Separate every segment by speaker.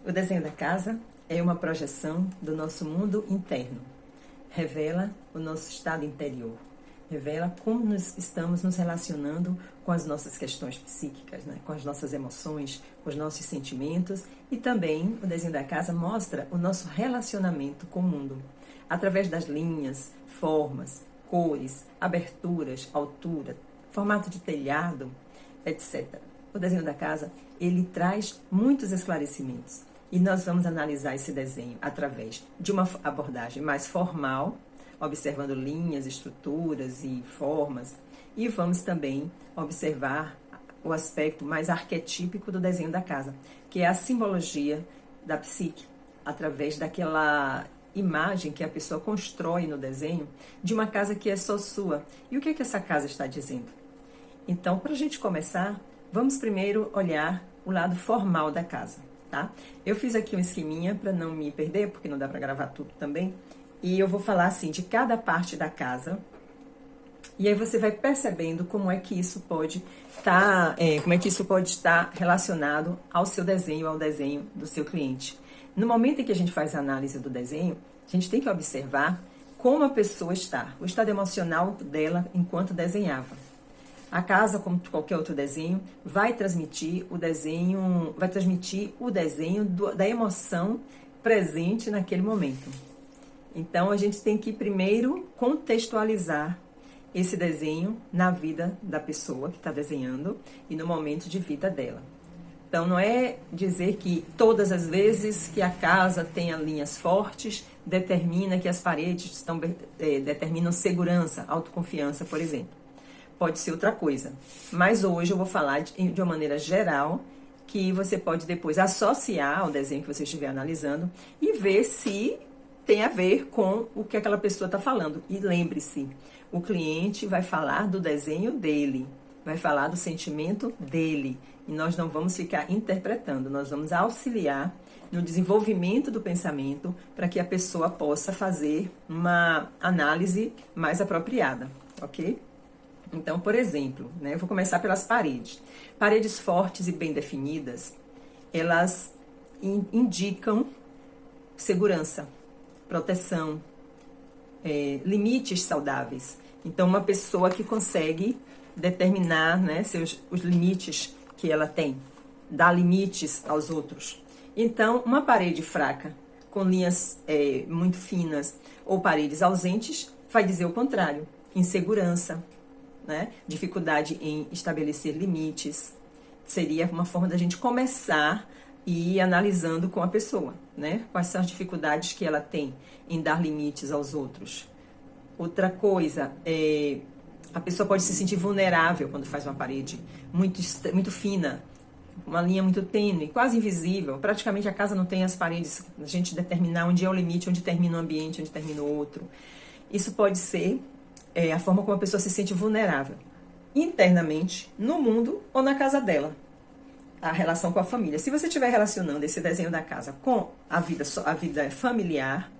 Speaker 1: O desenho da casa é uma projeção do nosso mundo interno. Revela o nosso estado interior. Revela como nós estamos nos relacionando com as nossas questões psíquicas, né? Com as nossas emoções, com os nossos sentimentos. E também o desenho da casa mostra o nosso relacionamento com o mundo. Através das linhas, formas, cores, aberturas, altura, formato de telhado, etc. O desenho da casa, ele traz muitos esclarecimentos. E nós vamos analisar esse desenho através de uma abordagem mais formal, observando linhas, estruturas e formas. E vamos também observar o aspecto mais arquetípico do desenho da casa, que é a simbologia da psique, através daquela imagem que a pessoa constrói no desenho de uma casa que é só sua. E o que é que essa casa está dizendo? Então, para a gente começar, vamos primeiro olhar o lado formal da casa, tá? Eu fiz aqui um esqueminha para não me perder, porque não dá para gravar tudo também. E eu vou falar assim de cada parte da casa. E aí você vai percebendo como é que isso pode estar relacionado ao seu desenho, ao desenho do seu cliente. No momento em que a gente faz a análise do desenho, a gente tem que observar como a pessoa está, o estado emocional dela enquanto desenhava. A casa, como qualquer outro desenho, vai transmitir o desenho da emoção presente naquele momento. Então, a gente tem que primeiro contextualizar esse desenho na vida da pessoa que está desenhando e no momento de vida dela. Então, não é dizer que todas as vezes que a casa tenha linhas fortes, determina que as paredes determinam segurança, autoconfiança, por exemplo. Pode ser outra coisa. Mas hoje eu vou falar de uma maneira geral, que você pode depois associar ao desenho que você estiver analisando e ver se tem a ver com o que aquela pessoa está falando. E lembre-se, o cliente vai falar do desenho dele, vai falar do sentimento dele. E nós não vamos ficar interpretando, nós vamos auxiliar no desenvolvimento do pensamento para que a pessoa possa fazer uma análise mais apropriada, ok? Então, por exemplo, eu vou começar pelas paredes. Paredes fortes e bem definidas, elas indicam segurança, proteção, limites saudáveis. Então, uma pessoa que consegue determinar os limites que ela tem, dar limites aos outros. Então, uma parede fraca, com linhas muito finas, ou paredes ausentes, vai dizer o contrário, insegurança, dificuldade em estabelecer limites. Seria uma forma da gente começar e ir analisando com a pessoa, quais são as dificuldades que ela tem em dar limites aos outros. Outra coisa, a pessoa pode se sentir vulnerável quando faz uma parede muito fina, uma linha muito tênue, quase invisível. Praticamente a casa não tem as paredes, a gente determinar onde é o limite, onde termina o ambiente, onde termina o outro. Isso pode ser a forma como a pessoa se sente vulnerável, internamente, no mundo ou na casa dela. A relação com a família. Se você estiver relacionando esse desenho da casa com a vida familiar,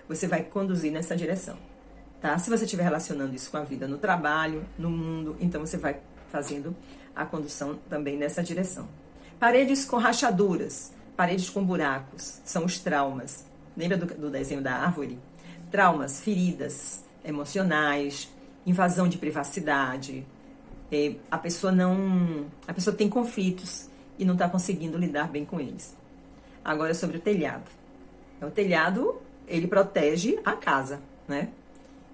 Speaker 1: você vai conduzir nessa direção. Tá? Se você estiver relacionando isso com a vida no trabalho, no mundo, então você vai fazendo a condução também nessa direção. Paredes com rachaduras, paredes com buracos, são os traumas. Lembra do desenho da árvore? Traumas, feridas emocionais, invasão de privacidade. A pessoa tem conflitos e não está conseguindo lidar bem com eles. Agora sobre o telhado. O telhado, ele protege a casa,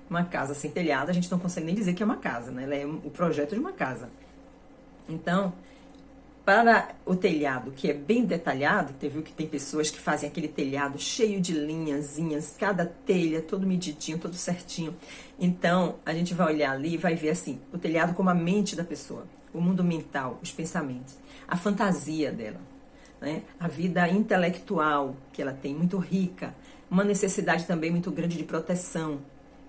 Speaker 1: Uma casa sem telhado, a gente não consegue nem dizer que é uma casa, Ela é o projeto de uma casa. Então, para o telhado, que é bem detalhado, você viu que tem pessoas que fazem aquele telhado cheio de linhazinhas, cada telha, todo medidinho, todo certinho. Então, a gente vai olhar ali e vai ver assim, o telhado como a mente da pessoa, o mundo mental, os pensamentos, a fantasia dela, a vida intelectual que ela tem, muito rica, uma necessidade também muito grande de proteção.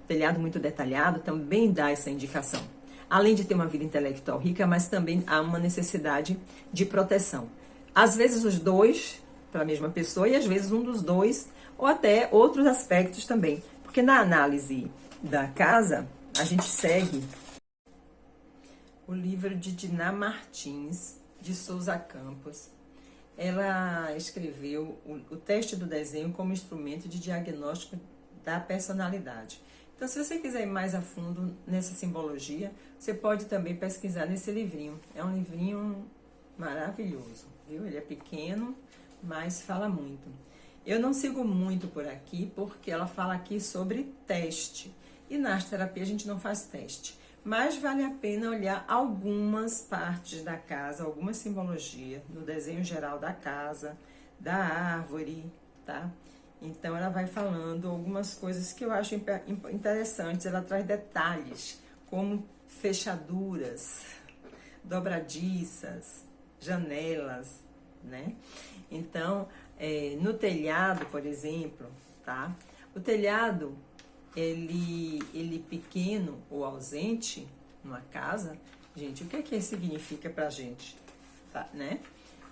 Speaker 1: O telhado muito detalhado também dá essa indicação. Além de ter uma vida intelectual rica, mas também há uma necessidade de proteção. Às vezes os dois para a mesma pessoa e às vezes um dos dois, ou até outros aspectos também. Porque na análise da casa, a gente segue o livro de Diná Martins, de Souza Campos. ela escreveu o teste do desenho como instrumento de diagnóstico da personalidade. Então, se você quiser ir mais a fundo nessa simbologia, você pode também pesquisar nesse livrinho. É um livrinho maravilhoso, viu? Ele é pequeno, mas fala muito. Eu não sigo muito por aqui, porque ela fala aqui sobre teste. E na arte terapia a gente não faz teste. Mas vale a pena olhar algumas partes da casa, alguma simbologia, no desenho geral da casa, da árvore, tá? Então ela vai falando algumas coisas que eu acho interessantes. Ela traz detalhes, como fechaduras, dobradiças, janelas, né? Então, no telhado, por exemplo, tá? O telhado, ele pequeno ou ausente numa casa, gente, o que é que significa pra gente, tá, né?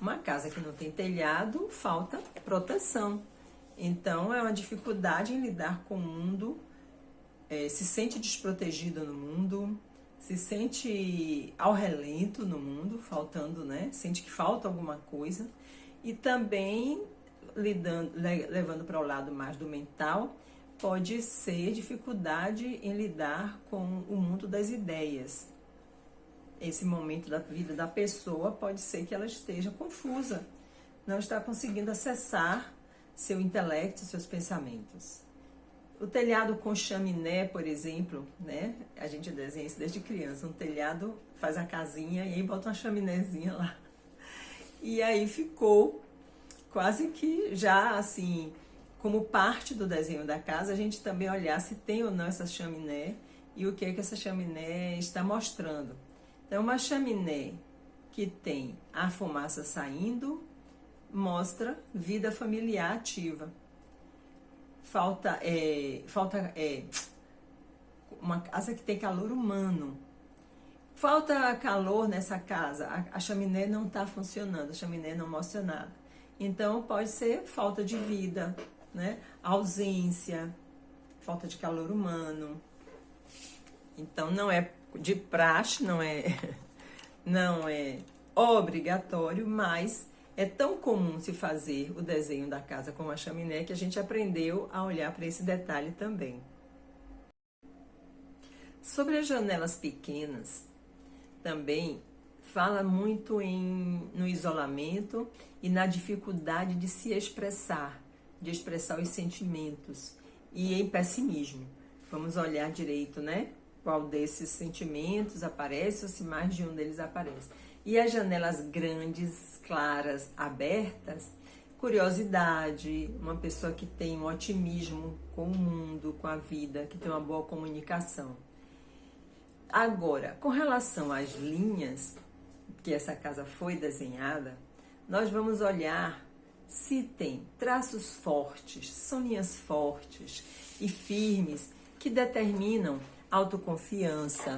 Speaker 1: Uma casa que não tem telhado, falta proteção. Então, é uma dificuldade em lidar com o mundo, se sente desprotegido no mundo, se sente ao relento no mundo, faltando, né? Sente que falta alguma coisa. E também, levando para o lado mais do mental, pode ser dificuldade em lidar com o mundo das ideias. Esse momento da vida da pessoa pode ser que ela esteja confusa, não está conseguindo acessar seu intelecto, seus pensamentos. O telhado com chaminé, por exemplo, né? A gente desenha isso desde criança. Um telhado faz a casinha e aí bota uma chaminézinha lá. E aí ficou quase que já assim, como parte do desenho da casa, a gente também olhar se tem ou não essa chaminé e o que é que essa chaminé está mostrando. Então, uma chaminé que tem a fumaça saindo mostra vida familiar ativa. Falta uma casa que tem calor humano. Falta calor nessa casa, a chaminé não está funcionando, a chaminé não mostra nada. Então, pode ser falta de vida, né? Ausência, falta de calor humano. Então, não é de praxe, não é obrigatório, mas é tão comum se fazer o desenho da casa com a chaminé que a gente aprendeu a olhar para esse detalhe também. Sobre as janelas pequenas, também fala muito no isolamento e na dificuldade de se expressar, de expressar os sentimentos e em pessimismo. Vamos olhar direito, né? Qual desses sentimentos aparece ou se mais de um deles aparece. E as janelas grandes, claras, abertas, curiosidade, uma pessoa que tem um otimismo com o mundo, com a vida, que tem uma boa comunicação. Agora, com relação às linhas que essa casa foi desenhada, nós vamos olhar se tem traços fortes, são linhas fortes e firmes que determinam autoconfiança,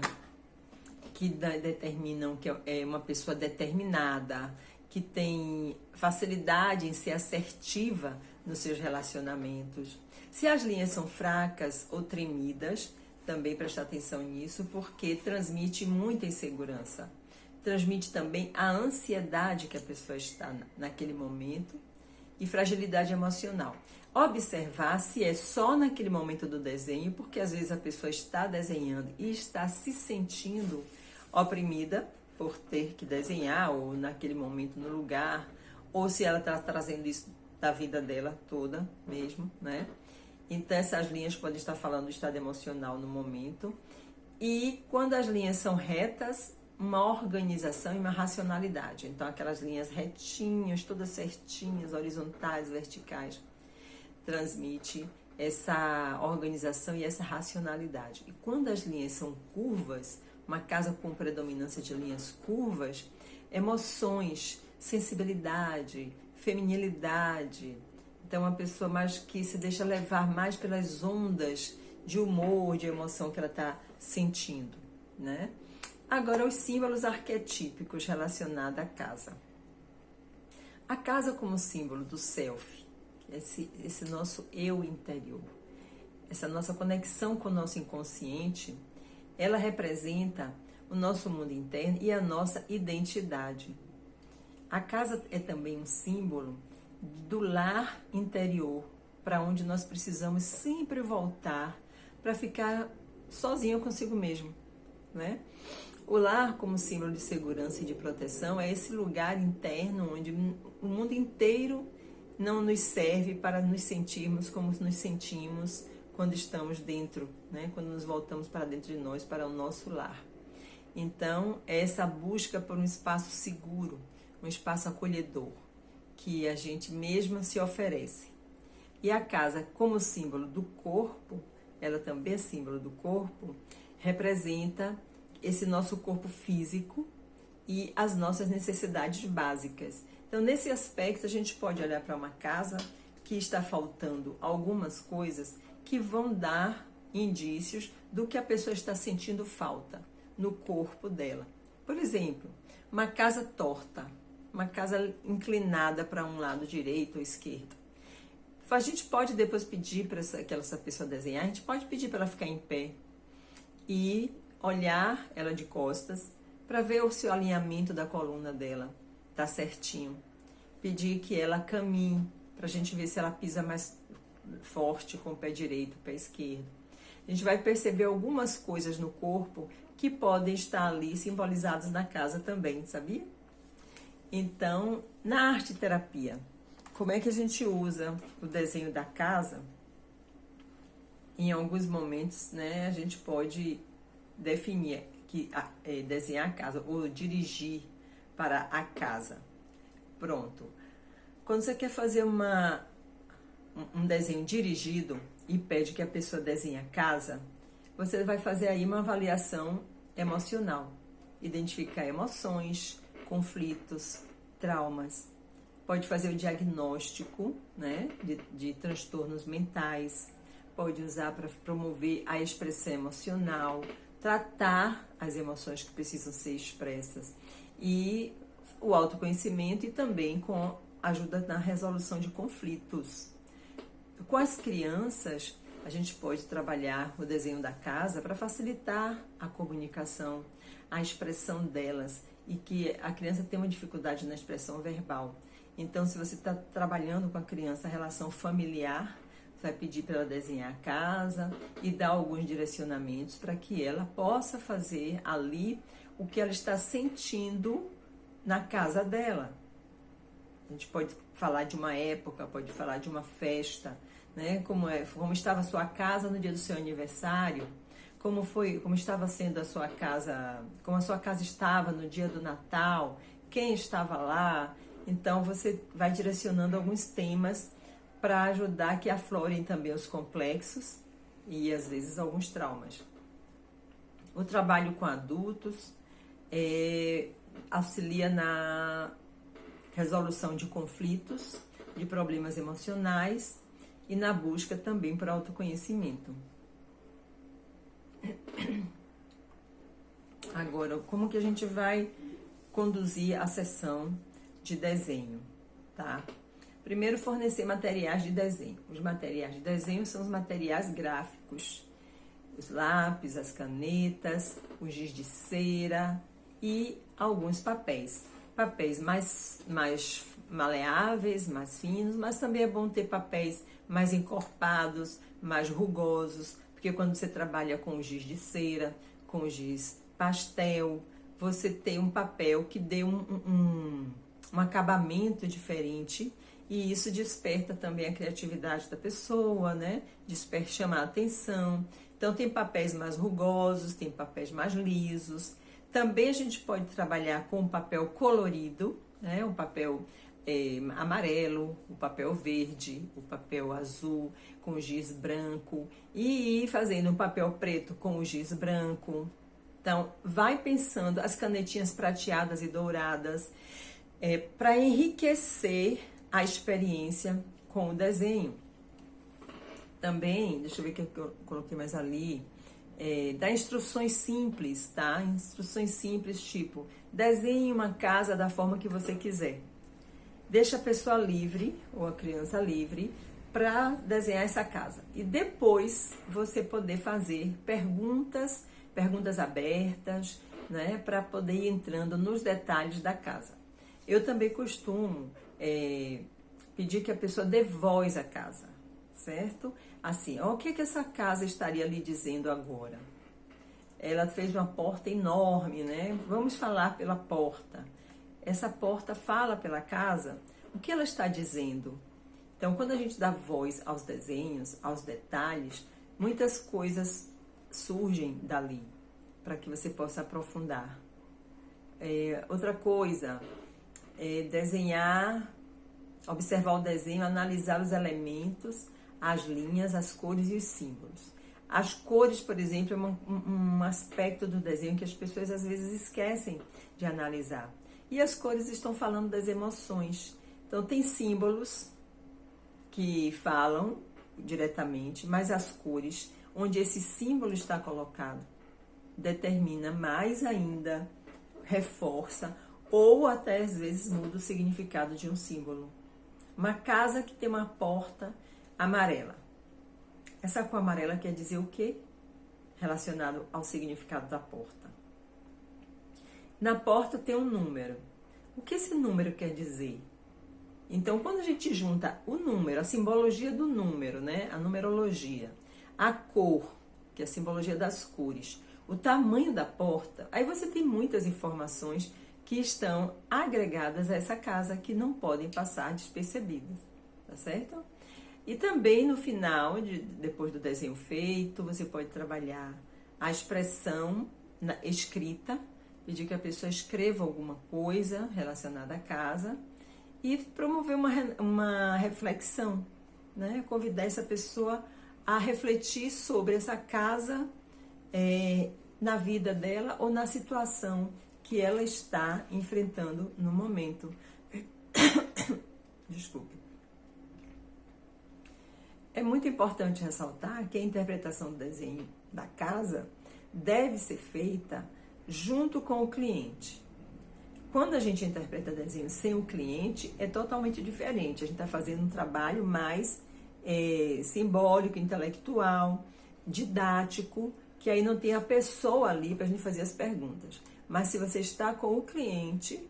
Speaker 1: que determinam que é uma pessoa determinada, que tem facilidade em ser assertiva nos seus relacionamentos. Se as linhas são fracas ou tremidas, também prestar atenção nisso, porque transmite muita insegurança. Transmite também a ansiedade que a pessoa está naquele momento e fragilidade emocional. Observar se é só naquele momento do desenho, porque às vezes a pessoa está desenhando e está se sentindo oprimida por ter que desenhar, ou naquele momento no lugar, ou se ela está trazendo isso da vida dela toda mesmo, né? Então essas linhas podem estar falando do estado emocional no momento. E quando as linhas são retas, uma organização e uma racionalidade. Então aquelas linhas retinhas, todas certinhas, horizontais, verticais, transmite essa organização e essa racionalidade. E quando as linhas são curvas, uma casa com predominância de linhas curvas, emoções, sensibilidade, feminilidade. Então, uma pessoa mais que se deixa levar mais pelas ondas de humor, de emoção que ela está sentindo, né? Agora, os símbolos arquetípicos relacionados à casa. A casa como símbolo do self, esse nosso eu interior, essa nossa conexão com o nosso inconsciente, ela representa o nosso mundo interno e a nossa identidade. A casa é também um símbolo do lar interior, para onde nós precisamos sempre voltar para ficar sozinho consigo mesmo, né? O lar, como símbolo de segurança e de proteção, é esse lugar interno onde o mundo inteiro não nos serve para nos sentirmos como nos sentimos quando estamos dentro, né? Quando nos voltamos para dentro de nós, para o nosso lar. Então, é essa busca por um espaço seguro, um espaço acolhedor, que a gente mesma se oferece. E a casa, como símbolo do corpo, ela também é símbolo do corpo, representa esse nosso corpo físico e as nossas necessidades básicas. Então, nesse aspecto, a gente pode olhar para uma casa que está faltando algumas coisas que vão dar indícios do que a pessoa está sentindo falta no corpo dela. Por exemplo, uma casa torta, uma casa inclinada para um lado direito ou esquerdo. A gente pode depois pedir para essa pessoa desenhar, a gente pode pedir para ela ficar em pé e olhar ela de costas para ver se o alinhamento da coluna dela tá certinho. Pedir que ela caminhe para a gente ver se ela pisa mais forte com o pé direito, o pé esquerdo. A gente vai perceber algumas coisas no corpo que podem estar ali simbolizadas na casa também, sabia? Então, na arte terapia, como é que a gente usa o desenho da casa? Em alguns momentos, né, a gente pode definir que desenhar a casa ou dirigir para a casa. Pronto. Quando você quer fazer um desenho dirigido e pede que a pessoa desenhe a casa, você vai fazer aí uma avaliação emocional. Identificar emoções, conflitos, traumas. Pode fazer o diagnóstico, né, de transtornos mentais. Pode usar para promover a expressão emocional, tratar as emoções que precisam ser expressas e o autoconhecimento e também com ajuda na resolução de conflitos. Com as crianças, a gente pode trabalhar o desenho da casa para facilitar a comunicação, a expressão delas e que a criança tem uma dificuldade na expressão verbal. Então, se você está trabalhando com a criança a relação familiar, você vai pedir para ela desenhar a casa e dar alguns direcionamentos para que ela possa fazer ali o que ela está sentindo na casa dela. A gente pode falar de uma época, pode falar de uma festa, né? Como estava a sua casa no dia do seu aniversário, como estava sendo a sua casa, como a sua casa estava no dia do Natal, quem estava lá. Então você vai direcionando alguns temas para ajudar que aflorem também os complexos e às vezes alguns traumas. O trabalho com adultos auxilia na resolução de conflitos, de problemas emocionais e na busca também por autoconhecimento. Agora, como que a gente vai conduzir a sessão de desenho, tá? Primeiro, fornecer materiais de desenho. Os materiais de desenho são os materiais gráficos, os lápis, as canetas, o giz de cera e alguns papéis. Papéis mais maleáveis, mais finos, mas também é bom ter papéis mais encorpados, mais rugosos, porque quando você trabalha com o giz de cera, com o giz pastel, você tem um papel que dê um acabamento diferente e isso desperta também a criatividade da pessoa, né? Chama a atenção. Então tem papéis mais rugosos, tem papéis mais lisos. Também a gente pode trabalhar com um papel colorido, né? Um papel amarelo, o papel verde, o papel azul com o giz branco e ir fazendo um papel preto com o giz branco. Então, vai pensando as canetinhas prateadas e douradas para enriquecer a experiência com o desenho. Também, deixa eu ver o que eu coloquei mais ali, dá instruções simples, tá? Instruções simples, tipo, desenhe uma casa da forma que você quiser. Deixa a pessoa livre, ou a criança livre, para desenhar essa casa. E depois você poder fazer perguntas abertas, né? Para poder ir entrando nos detalhes da casa. Eu também costumo pedir que a pessoa dê voz à casa, certo? Assim, ó, o que que essa casa estaria lhe dizendo agora? Ela fez uma porta enorme, né? Vamos falar pela porta. Essa porta fala pela casa, o que ela está dizendo? Então, quando a gente dá voz aos desenhos, aos detalhes, muitas coisas surgem dali, para que você possa aprofundar. Outra coisa, desenhar, observar o desenho, analisar os elementos, as linhas, as cores e os símbolos. As cores, por exemplo, é um aspecto do desenho que as pessoas às vezes esquecem de analisar. E as cores estão falando das emoções. Então, tem símbolos que falam diretamente, mas as cores, onde esse símbolo está colocado, determina mais ainda, reforça ou até às vezes muda o significado de um símbolo. Uma casa que tem uma porta amarela. Essa cor amarela quer dizer o quê? Relacionado ao significado da porta. Na porta tem um número. O que esse número quer dizer? Então, quando a gente junta o número, a simbologia do número, né? A numerologia, a cor, que é a simbologia das cores, o tamanho da porta, aí você tem muitas informações que estão agregadas a essa casa que não podem passar despercebidas, tá certo? E também no final, depois do desenho feito, você pode trabalhar a expressão escrita, pedir que a pessoa escreva alguma coisa relacionada à casa e promover uma reflexão, né? Convidar essa pessoa a refletir sobre essa casa na vida dela ou na situação que ela está enfrentando no momento. Desculpe. É muito importante ressaltar que a interpretação do desenho da casa deve ser feita junto com o cliente. Quando a gente interpreta desenho sem o cliente, é totalmente diferente. A gente está fazendo um trabalho mais simbólico, intelectual, didático, que aí não tem a pessoa ali para a gente fazer as perguntas. Mas se você está com o cliente,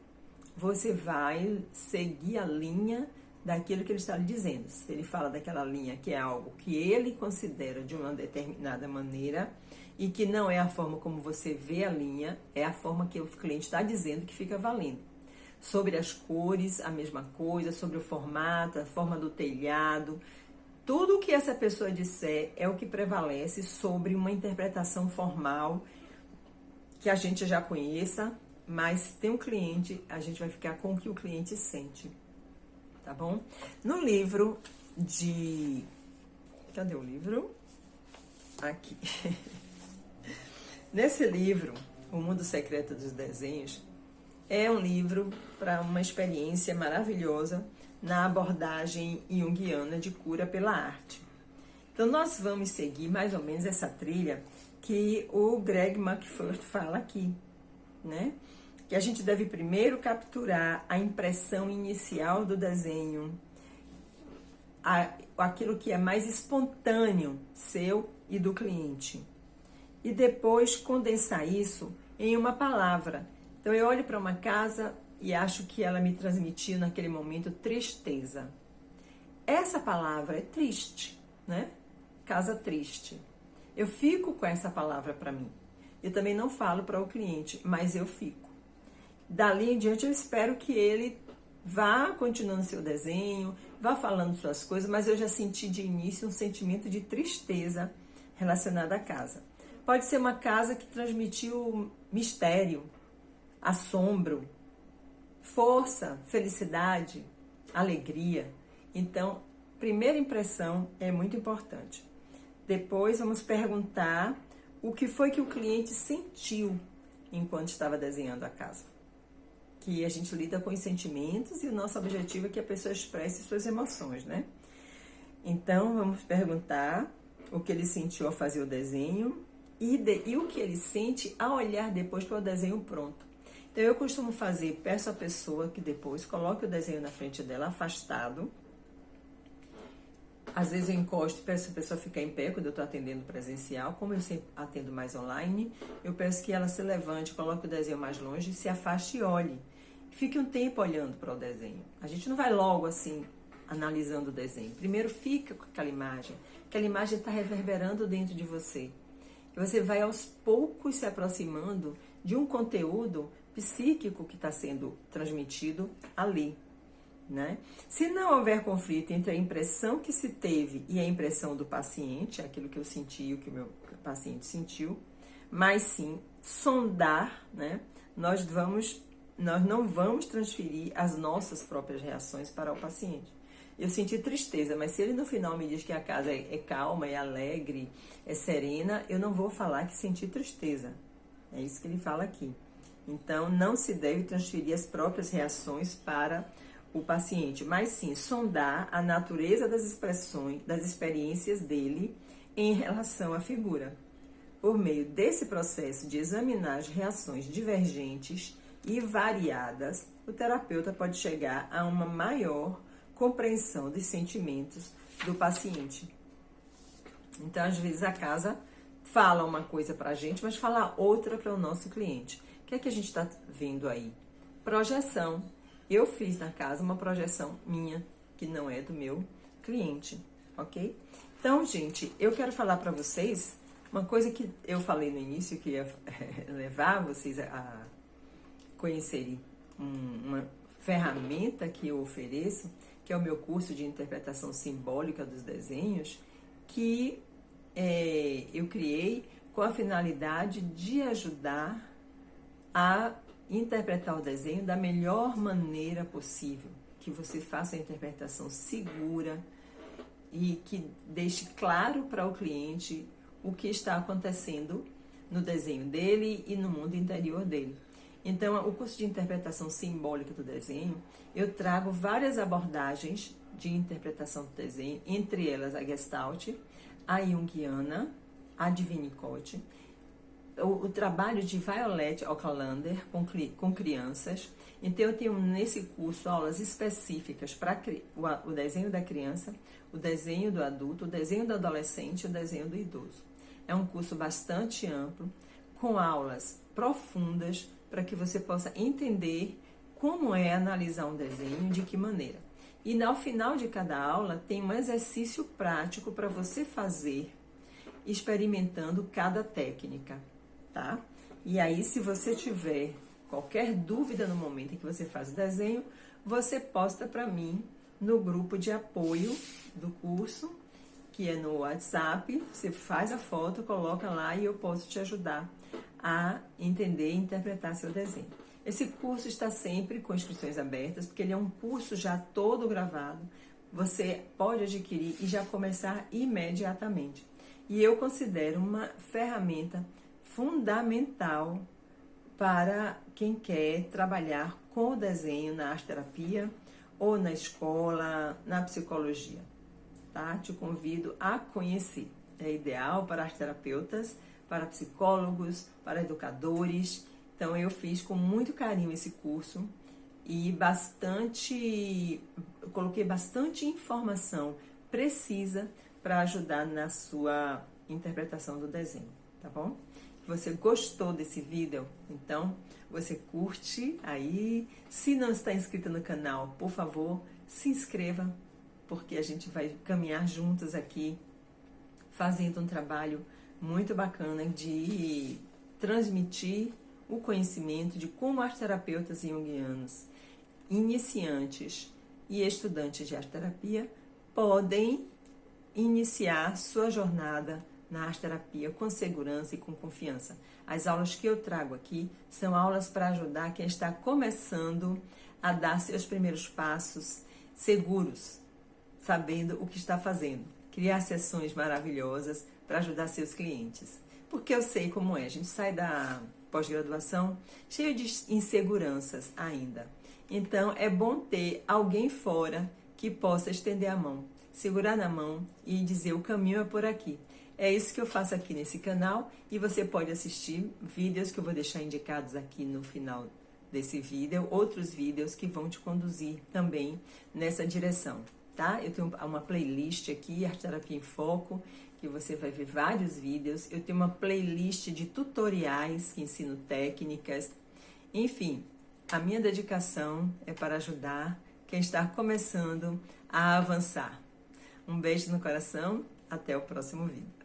Speaker 1: você vai seguir a linha daquilo que ele está lhe dizendo. Se ele fala daquela linha que é algo que ele considera de uma determinada maneira e que não é a forma como você vê a linha, é a forma que o cliente está dizendo que fica valendo. Sobre as cores, a mesma coisa, sobre o formato, a forma do telhado, tudo o que essa pessoa disser é o que prevalece sobre uma interpretação formal que a gente já conheça, mas se tem um cliente, a gente vai ficar com o que o cliente sente. Tá bom? No livro de... Cadê o livro? Aqui. Nesse livro, O Mundo Secreto dos Desenhos, é um livro para uma experiência maravilhosa na abordagem junguiana de cura pela arte. Então, nós vamos seguir mais ou menos essa trilha que o Greg McFirst fala aqui, né? Que a gente deve primeiro capturar a impressão inicial do desenho, aquilo que é mais espontâneo, seu e do cliente. E depois condensar isso em uma palavra. Então eu olho para uma casa e acho que ela me transmitiu naquele momento tristeza. Essa palavra é triste, né? Casa triste. Eu fico com essa palavra para mim. Eu também não falo para o cliente, mas eu fico. Dali em diante eu espero que ele vá continuando seu desenho, vá falando suas coisas, mas eu já senti de início um sentimento de tristeza relacionado à casa. Pode ser uma casa que transmitiu mistério, assombro, força, felicidade, alegria. Então, primeira impressão é muito importante. Depois vamos perguntar o que foi que o cliente sentiu enquanto estava desenhando a casa. Que a gente lida com os sentimentos e o nosso objetivo é que a pessoa expresse suas emoções, né? Então, vamos perguntar o que ele sentiu ao fazer o desenho e o que ele sente ao olhar depois para o desenho pronto. Então, eu costumo fazer, peço à pessoa que depois coloque o desenho na frente dela, afastado. Às vezes eu encosto e peço a pessoa ficar em pé quando eu estou atendendo presencial. Como eu sempre atendo mais online, eu peço que ela se levante, coloque o desenho mais longe, se afaste e olhe. fique um tempo olhando para o desenho. A gente não vai logo assim analisando o desenho. Primeiro fica com aquela imagem está reverberando dentro de você. E você vai aos poucos se aproximando de um conteúdo psíquico que está sendo transmitido ali, né? Se não houver conflito entre a impressão que se teve e a impressão do paciente, aquilo que eu senti e o que o meu paciente sentiu, mas sim sondar, né? Nós não vamos transferir as nossas próprias reações para o paciente. Eu senti tristeza, mas se ele no final me diz que a casa é calma, é alegre, é serena, eu não vou falar que senti tristeza. É isso que ele fala aqui. Então, não se deve transferir as próprias reações para o paciente, mas sim sondar a natureza das expressões, das experiências dele em relação à figura. Por meio desse processo de examinar as reações divergentes e variadas, o terapeuta pode chegar a uma maior compreensão dos sentimentos do paciente. Então, às vezes, a casa fala uma coisa para a gente, mas fala outra para o nosso cliente. O que é que a gente está vendo aí? Projeção. Eu fiz na casa uma projeção minha, que não é do meu cliente, ok? Então, gente, eu quero falar para vocês uma coisa que eu falei no início, que ia levar vocês a conhecerem uma ferramenta que eu ofereço, que é o meu curso de interpretação simbólica dos desenhos, que eu criei com a finalidade de ajudar a interpretar o desenho da melhor maneira possível, que você faça a interpretação segura e que deixe claro para o cliente o que está acontecendo no desenho dele e no mundo interior dele. Então, o curso de interpretação simbólica do desenho, eu trago várias abordagens de interpretação do desenho, entre elas a Gestalt, a Jungiana, a Winnicott, o trabalho de Violet Ocallander com crianças. Então, eu tenho nesse curso aulas específicas para o desenho da criança, o desenho do adulto, o desenho do adolescente e o desenho do idoso. É um curso bastante amplo, com aulas profundas, para que você possa entender como é analisar um desenho, de que maneira. E ao final de cada aula tem um exercício prático para você fazer, experimentando cada técnica, tá? E aí, se você tiver qualquer dúvida no momento em que você faz o desenho, você posta para mim no grupo de apoio do curso, que é no WhatsApp. Você faz a foto, coloca lá e eu posso te ajudar a entender e interpretar seu desenho. Esse curso está sempre com inscrições abertas, porque ele é um curso já todo gravado. Você pode adquirir e já começar imediatamente. E eu considero uma ferramenta fundamental para quem quer trabalhar com o desenho na arte-terapia ou na escola, na psicologia. Tá? Te convido a conhecer. É ideal para arte-terapeutas, para psicólogos, para educadores. Então, eu fiz com muito carinho esse curso e coloquei bastante informação precisa para ajudar na sua interpretação do desenho, tá bom? Se você gostou desse vídeo, então você curte aí. Se não está inscrito no canal, por favor, se inscreva, porque a gente vai caminhar juntos aqui, fazendo um trabalho muito bacana de transmitir o conhecimento de como arte-terapeutas junguianos, iniciantes e estudantes de arte-terapia podem iniciar sua jornada na arte-terapia com segurança e com confiança. As aulas que eu trago aqui são aulas para ajudar quem está começando a dar seus primeiros passos seguros, sabendo o que está fazendo. Criar sessões maravilhosas para ajudar seus clientes. Porque eu sei como é, a gente sai da pós-graduação cheio de inseguranças ainda. Então, é bom ter alguém fora que possa estender a mão, segurar na mão e dizer: o caminho é por aqui. É isso que eu faço aqui nesse canal e você pode assistir vídeos que eu vou deixar indicados aqui no final desse vídeo, outros vídeos que vão te conduzir também nessa direção, tá? Eu tenho uma playlist aqui, Arte Terapia em Foco, que você vai ver vários vídeos. Eu tenho uma playlist de tutoriais que ensino técnicas. Enfim, a minha dedicação é para ajudar quem está começando a avançar. Um beijo no coração, até o próximo vídeo.